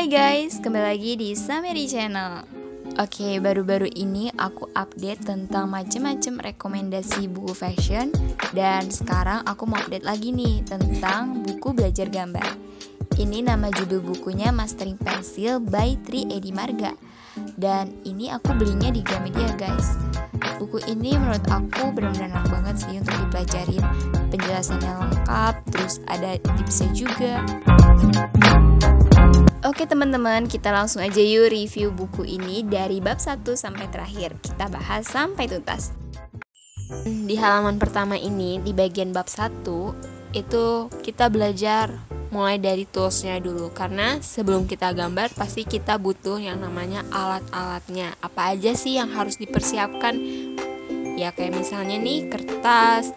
Hai guys, kembali lagi di Sameri Channel. Oke, baru-baru ini aku update tentang macem-macem rekomendasi buku fashion. Dan sekarang aku mau update lagi nih tentang buku belajar gambar. Ini nama judul bukunya Mastering Pencil by Tri Edi Marga. Dan ini aku belinya di Gramedia guys. Buku ini menurut aku benar-benar enak banget sih untuk dipelajarin. Penjelasannya lengkap, terus ada tipsnya juga. Oke teman-teman, kita langsung aja yuk review buku ini dari bab 1 sampai terakhir. Kita bahas sampai tuntas. Di halaman pertama ini, di bagian bab 1, itu kita belajar mulai dari toolsnya dulu. Karena sebelum kita gambar, pasti kita butuh yang namanya alat-alatnya. Apa aja sih yang harus dipersiapkan? Ya kayak misalnya nih, kertas,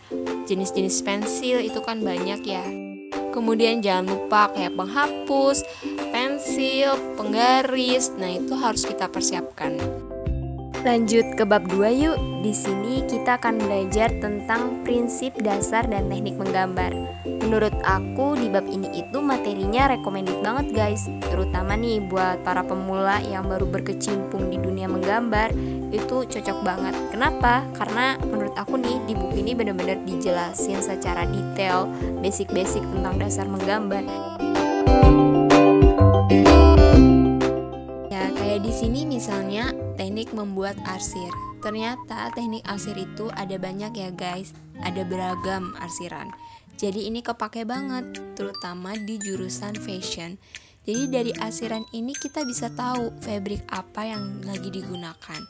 jenis-jenis pensil itu kan banyak ya. Kemudian jangan lupa kayak penghapus, pensil, penggaris. Nah, itu harus kita persiapkan. Lanjut ke bab 2 yuk. Di sini kita akan belajar tentang prinsip dasar dan teknik menggambar. Menurut aku di bab ini itu materinya recommended banget guys. Terutama nih buat para pemula yang baru berkecimpung di dunia menggambar. Itu cocok banget. Kenapa? Karena menurut aku nih di buku ini benar-benar dijelasin secara detail basic-basic tentang dasar menggambar. Ya kayak di sini misalnya teknik membuat arsir. Ternyata teknik arsir itu ada banyak ya guys. Ada beragam arsiran. Jadi ini kepake banget, terutama di jurusan fashion. Jadi dari arsiran ini kita bisa tahu fabric apa yang lagi digunakan.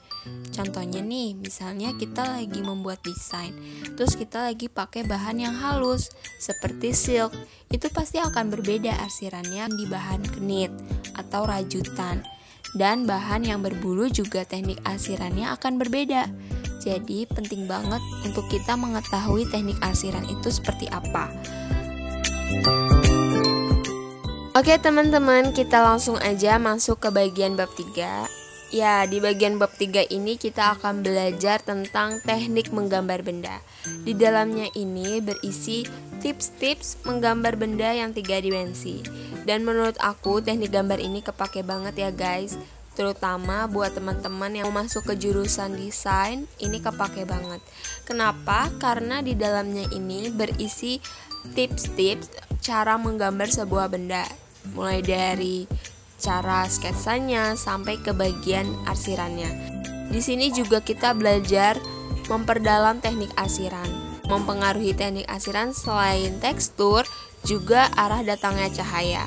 Contohnya nih, misalnya kita lagi membuat desain, terus kita lagi pakai bahan yang halus seperti silk, itu pasti akan berbeda arsirannya di bahan kenit atau rajutan. Dan bahan yang berbulu juga teknik arsirannya akan berbeda. Jadi penting banget untuk kita mengetahui teknik arsiran itu seperti apa. Oke teman-teman, kita langsung aja masuk ke bagian bab 3. Ya, di bagian bab 3 ini kita akan belajar tentang teknik menggambar benda. Di dalamnya ini berisi tips-tips menggambar benda yang 3 dimensi. Dan menurut aku teknik gambar ini kepake banget ya guys. Terutama buat teman-teman yang mau masuk ke jurusan desain, ini kepake banget. Kenapa? Karena di dalamnya ini berisi tips-tips cara menggambar sebuah benda. Mulai dari cara sketsanya sampai ke bagian arsirannya. Di sini juga kita belajar memperdalam teknik arsiran. Mempengaruhi teknik arsiran selain tekstur, juga arah datangnya cahaya.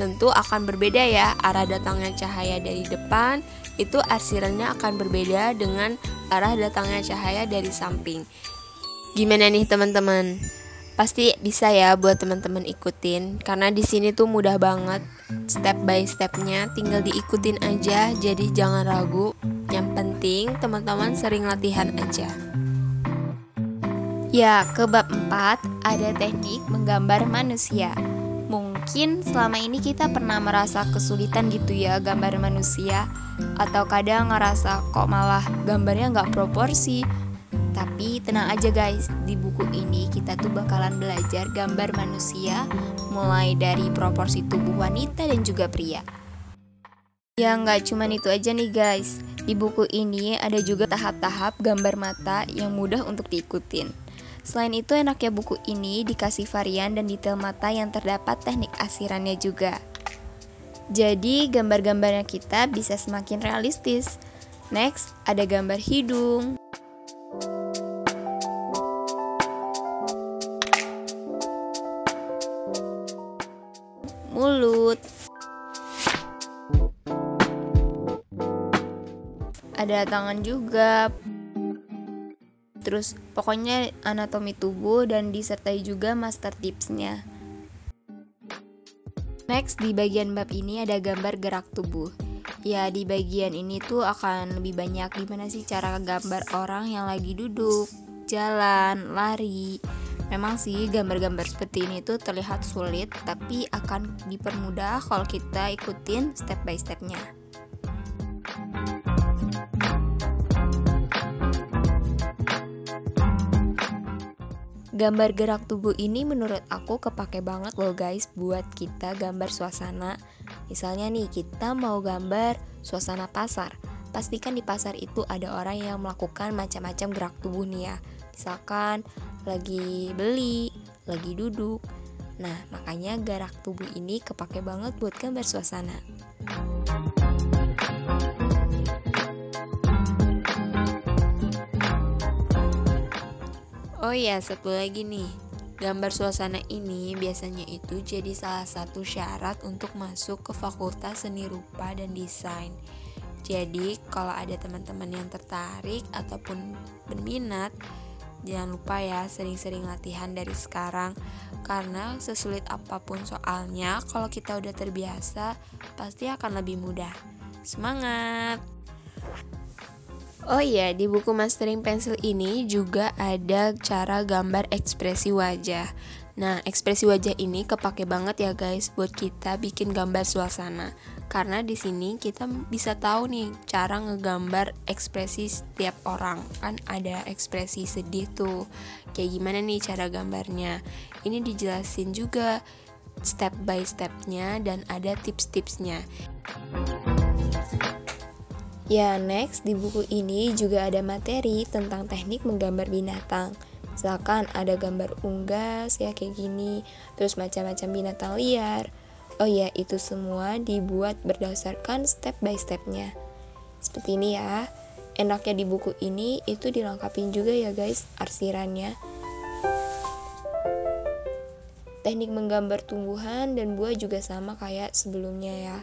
Tentu akan berbeda ya, arah datangnya cahaya dari depan, itu arsirannya akan berbeda dengan arah datangnya cahaya dari samping. Gimana nih teman-teman? Pasti bisa ya buat teman-teman ikutin, karena di sini tuh mudah banget, step by stepnya tinggal diikutin aja, jadi jangan ragu. Yang penting teman-teman sering latihan aja. Ya, ke bab 4 ada teknik menggambar manusia. Mungkin selama ini kita pernah merasa kesulitan gitu ya gambar manusia, atau kadang ngerasa kok malah gambarnya nggak proporsi. Tapi tenang aja guys, di buku ini kita tuh bakalan belajar gambar manusia mulai dari proporsi tubuh wanita dan juga pria. Ya nggak cuman itu aja nih guys, di buku ini ada juga tahap-tahap gambar mata yang mudah untuk diikutin. Selain itu enaknya buku ini dikasih varian dan detail mata yang terdapat teknik arsirannya juga. Jadi gambar-gambarnya kita bisa semakin realistis. Next, ada gambar hidung, mulut, ada tangan juga. Terus pokoknya anatomi tubuh dan disertai juga master tipsnya. Next, di bagian bab ini ada gambar gerak tubuh. Ya, di bagian ini tuh akan lebih banyak gimana sih cara gambar orang yang lagi duduk, jalan, lari. Memang sih gambar-gambar seperti ini tuh terlihat sulit, tapi akan dipermudah kalau kita ikutin step by stepnya. Gambar gerak tubuh ini menurut aku kepake banget loh guys buat kita gambar suasana. Misalnya nih, kita mau gambar suasana pasar. Pastikan di pasar itu ada orang yang melakukan macam-macam gerak tubuh nih ya. Misalkan lagi beli, lagi duduk. Nah, makanya gerak tubuh ini kepake banget buat gambar suasana. Oh ya, satu lagi nih. Gambar suasana ini biasanya itu jadi salah satu syarat untuk masuk ke Fakultas Seni Rupa dan Desain. Jadi, kalau ada teman-teman yang tertarik ataupun berminat, jangan lupa ya sering-sering latihan dari sekarang. Karena sesulit apapun soalnya, kalau kita udah terbiasa, pasti akan lebih mudah. Semangat! Oh iya, di buku Mastering Pensil ini juga ada cara gambar ekspresi wajah. Nah, ekspresi wajah ini kepake banget ya guys buat kita bikin gambar suasana. Karena di sini kita bisa tahu nih cara ngegambar ekspresi setiap orang. Kan ada ekspresi sedih tuh. Kayak gimana nih cara gambarnya? Ini dijelasin juga step by stepnya dan ada tips-tipsnya. Ya, next di buku ini juga ada materi tentang teknik menggambar binatang. Misalkan ada gambar unggas ya kayak gini, terus macam-macam binatang liar. Oh ya, itu semua dibuat berdasarkan step by stepnya. Seperti ini ya. Enaknya di buku ini itu dilengkapin juga ya guys arsirannya. Teknik menggambar tumbuhan dan buah juga sama kayak sebelumnya ya.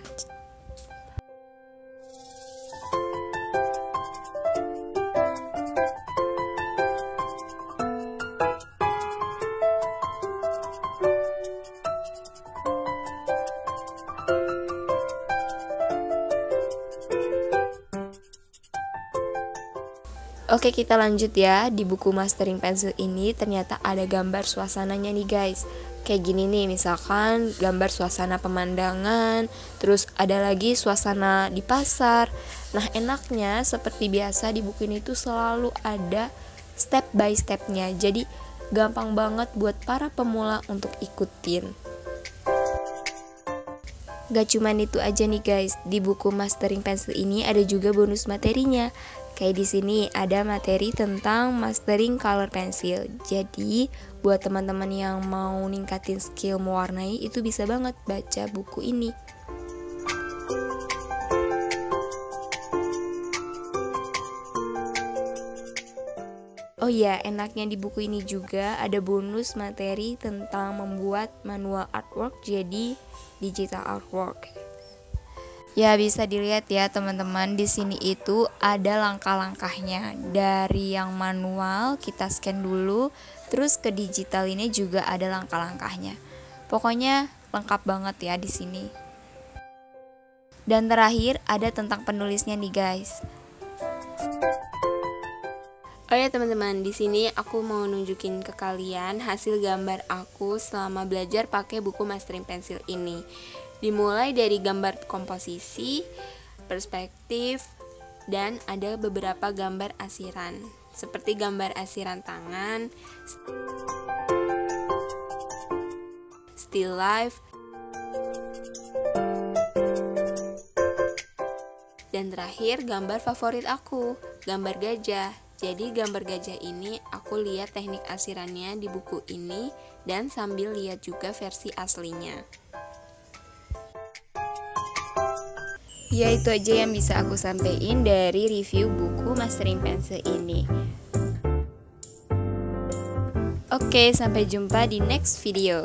Oke, kita lanjut ya. Di buku Mastering Pensil ini ternyata ada gambar suasananya nih guys. Kayak gini nih, misalkan gambar suasana pemandangan, terus ada lagi suasana di pasar. Nah, enaknya seperti biasa di buku ini tuh selalu ada step by stepnya. Jadi gampang banget buat para pemula untuk ikutin. Gak cuman itu aja nih guys, di buku Mastering Pensil ini ada juga bonus materinya. Kayak di sini ada materi tentang mastering color pencil. Jadi buat teman-teman yang mau ningkatin skill mewarnai itu bisa banget baca buku ini. Oh ya, enaknya di buku ini juga ada bonus materi tentang membuat manual artwork jadi digital artwork. Ya, bisa dilihat ya teman-teman, di sini itu ada langkah-langkahnya. Dari yang manual kita scan dulu, terus ke digital ini juga ada langkah-langkahnya. Pokoknya lengkap banget ya di sini. Dan terakhir ada tentang penulisnya nih guys. Oh ya teman-teman, di sini aku mau nunjukin ke kalian hasil gambar aku selama belajar pakai buku Mastering Pensil ini. Dimulai dari gambar komposisi, perspektif, dan ada beberapa gambar asiran. Seperti gambar asiran tangan, still life, dan terakhir gambar favorit aku, gambar gajah. Jadi gambar gajah ini aku lihat teknik asirannya di buku ini dan sambil lihat juga versi aslinya. Ya, itu aja yang bisa aku sampaikan dari review buku Mastering Pensil ini. Oke, sampai jumpa di next video.